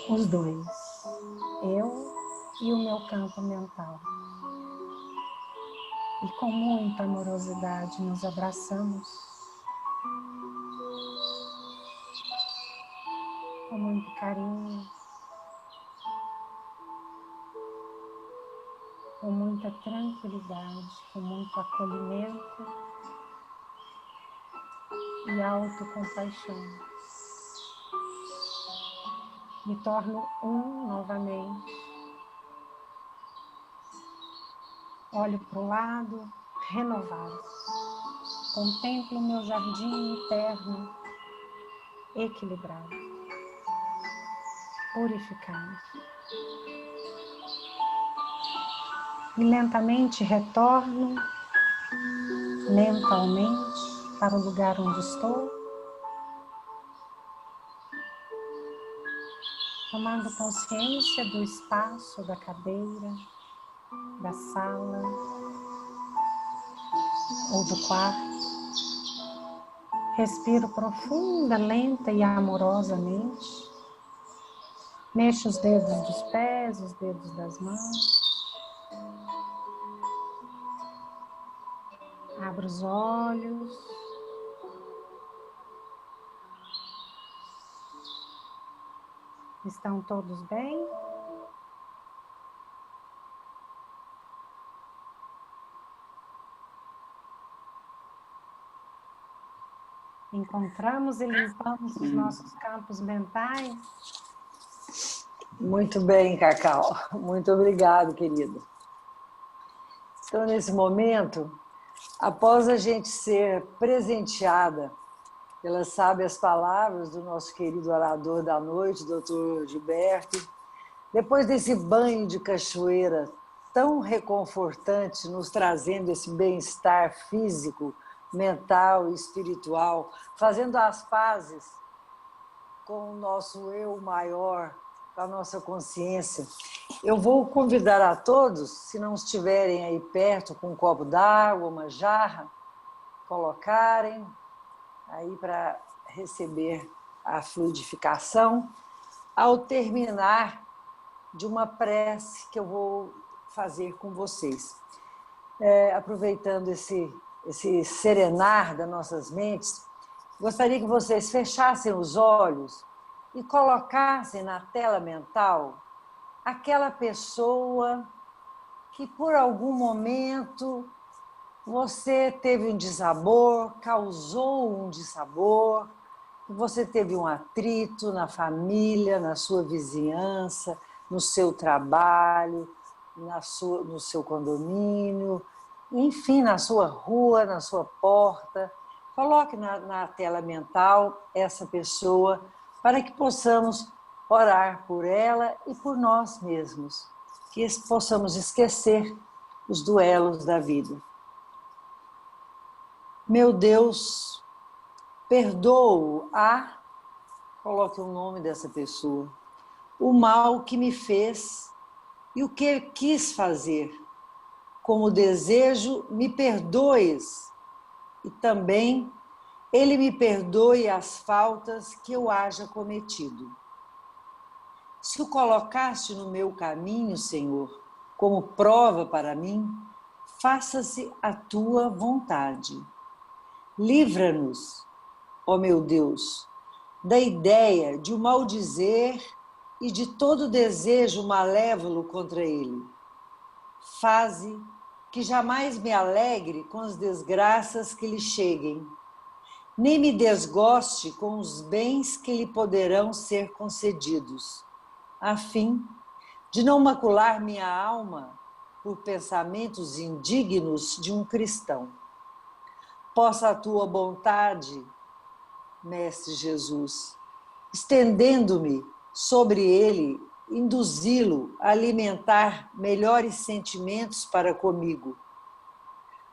os dois, eu e o meu campo mental. E com muita amorosidade nos abraçamos, com muito carinho, com muita tranquilidade, com muito acolhimento e autocompaixão. Me torno um novamente. Olho para o lado, renovado. Contemplo o meu jardim interno, equilibrado, purificado. E lentamente retorno, mentalmente, para o lugar onde estou, tomando consciência do espaço, da cadeira, da sala ou do quarto. Respiro profunda, lenta e amorosamente. Mexo os dedos dos pés, os dedos das mãos. Abro os olhos. Estão todos bem? Encontramos e limpamos os nossos campos mentais? Muito bem, Cacau. Muito obrigado, querida. Então, nesse momento, após a gente ser presenteada pelas sábias palavras do nosso querido orador da noite, Dr. Gilberto, depois desse banho de cachoeira tão reconfortante, nos trazendo esse bem-estar físico, mental e espiritual, fazendo as pazes com o nosso eu maior, com a nossa consciência, eu vou convidar a todos, se não estiverem aí perto com um copo d'água, uma jarra, colocarem aí para receber a fluidificação, ao terminar de uma prece que eu vou fazer com vocês. Aproveitando esse esse serenar das nossas mentes, gostaria que vocês fechassem os olhos e colocassem na tela mental aquela pessoa que por algum momento você teve um dissabor, causou um dissabor, que você teve um atrito na família, na sua vizinhança, no seu trabalho, no seu condomínio, enfim, na sua rua, na sua porta. Coloque na tela mental essa pessoa para que possamos orar por ela e por nós mesmos, que possamos esquecer os duelos da vida. Meu Deus, perdoo coloque o nome dessa pessoa, o mal que me fez e o que quis fazer. Como desejo, me perdoes e também ele me perdoe as faltas que eu haja cometido. Se o colocaste no meu caminho, Senhor, como prova para mim, faça-se a tua vontade. Livra-nos, ó meu Deus, da ideia de o maldizer e de todo desejo malévolo contra ele. Faze que jamais me alegre com as desgraças que lhe cheguem, nem me desgoste com os bens que lhe poderão ser concedidos, a fim de não macular minha alma por pensamentos indignos de um cristão. Possa a tua bondade, Mestre Jesus, estendendo-me sobre ele, induzi-lo a alimentar melhores sentimentos para comigo.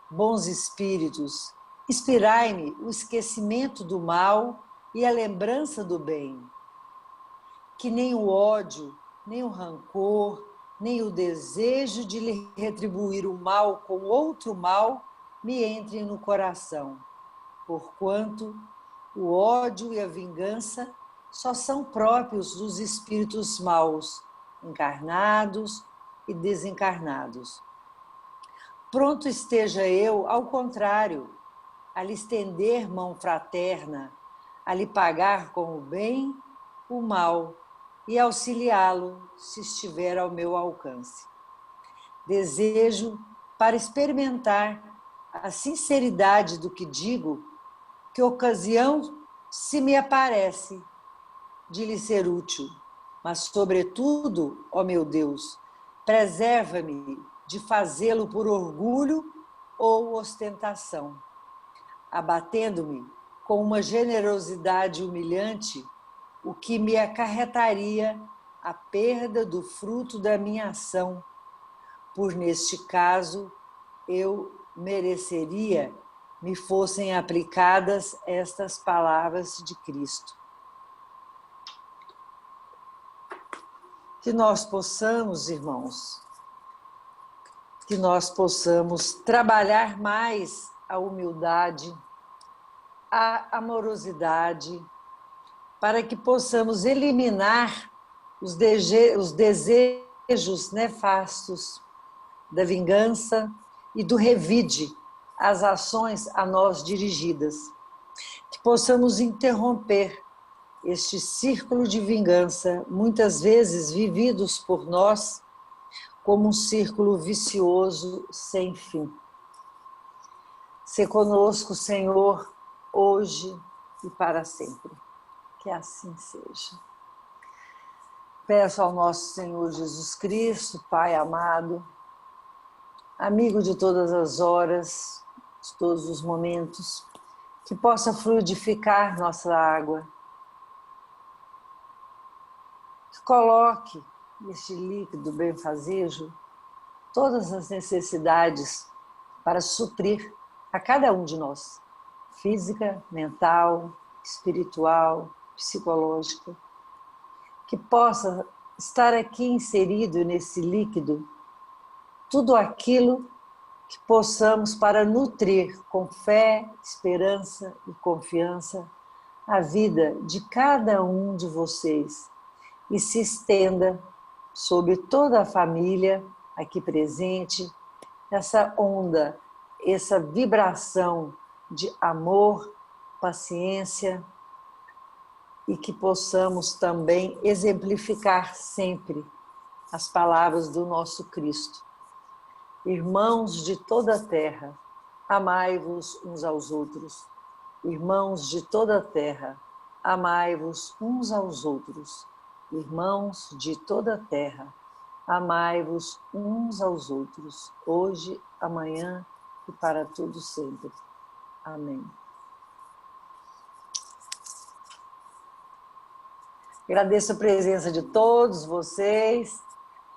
Bons espíritos, inspirai-me o esquecimento do mal e a lembrança do bem. Que nem o ódio, nem o rancor, nem o desejo de lhe retribuir o mal com outro mal me entrem no coração, porquanto o ódio e a vingança só são próprios dos espíritos maus, encarnados e desencarnados. Pronto esteja eu, ao contrário, a lhe estender mão fraterna, a lhe pagar com o bem o mal e auxiliá-lo se estiver ao meu alcance. Desejo, para experimentar a sinceridade do que digo, que ocasião se me aparece de lhe ser útil, mas, sobretudo, ó meu Deus, preserva-me de fazê-lo por orgulho ou ostentação, abatendo-me com uma generosidade humilhante, o que me acarretaria a perda do fruto da minha ação, por neste caso eu mereceria me fossem aplicadas estas palavras de Cristo. Que nós possamos, irmãos, que nós possamos trabalhar mais a humildade, a amorosidade, para que possamos eliminar os desejos nefastos da vingança e do revide às ações a nós dirigidas. Que possamos interromper este círculo de vingança, muitas vezes vividos por nós como um círculo vicioso sem fim. Sê conosco, Senhor, hoje e para sempre. Que assim seja. Peço ao nosso Senhor Jesus Cristo, Pai amado, amigo de todas as horas, de todos os momentos, que possa fluidificar nossa água, que coloque neste líquido benfazejo todas as necessidades para suprir a cada um de nós, física, mental, espiritual, psicológica, que possa estar aqui inserido nesse líquido tudo aquilo que possamos para nutrir com fé, esperança e confiança a vida de cada um de vocês e se estenda sobre toda a família aqui presente, essa onda essa vibração de amor, paciência, e que possamos também exemplificar sempre as palavras do nosso Cristo. Irmãos de toda a terra, amai-vos uns aos outros. Irmãos de toda a terra, amai-vos uns aos outros. Irmãos de toda a terra, amai-vos uns aos outros, hoje, amanhã e para todo sempre. Amém. Agradeço a presença de todos vocês.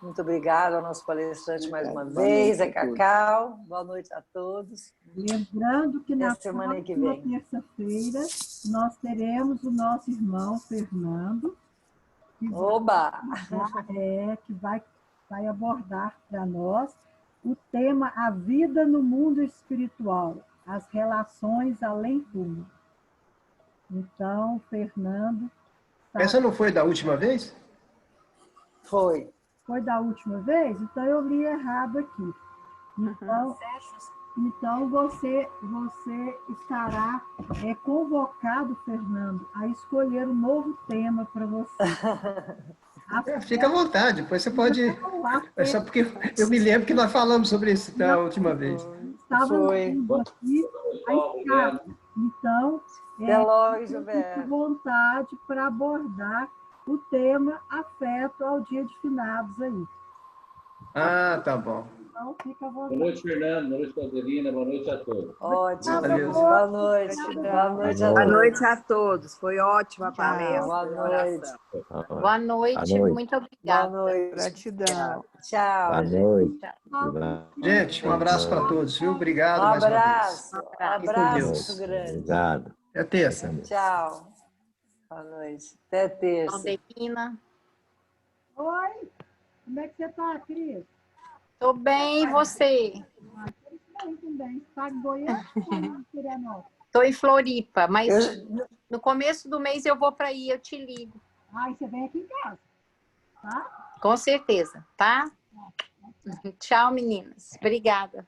Muito obrigada ao nosso palestrante mais uma vez, a Cacau. Boa noite a todos. Lembrando que na semana que próxima vem, terça-feira nós teremos o nosso irmão Fernando, que vai abordar para nós o tema A Vida no Mundo Espiritual, as relações além-túmulo. Então, Fernando... Essa não foi da última vez? Foi. Foi da última vez? Então eu li errado aqui. Então você estará convocado, Fernando, a escolher um novo tema para você. Fica à vontade, depois você pode... É só porque eu me lembro que nós falamos sobre isso da última vez. Estava lendo aqui a escala. Então, fique à vontade para abordar o tema afeto ao dia de finados aí. Ah, tá bom. Então, fica à vontade. Boa noite, Fernando. Boa noite, Adelina. Boa noite a todos. Ótimo. Valeu. Boa noite. Boa noite a todos. Boa noite a todos. Foi ótima a palestra. Boa noite. Boa noite. Muito obrigada. Boa noite. Gratidão. Tchau. Boa noite. Gente, um abraço para todos, viu? Obrigado Um mais uma vez. abraço. Um abraço muito grande. Obrigado. Até terça. Tchau. Boa noite. Até terça. Adelina. Oi, como é que você está, Cris? Tô bem, e você? Bem também. Está em Goiânia ou em Florianópolis? Tô em Floripa, mas no começo do mês eu vou para aí, eu te ligo. E você vem aqui em casa, tá? Com certeza, tá? Tchau, meninas. Obrigada.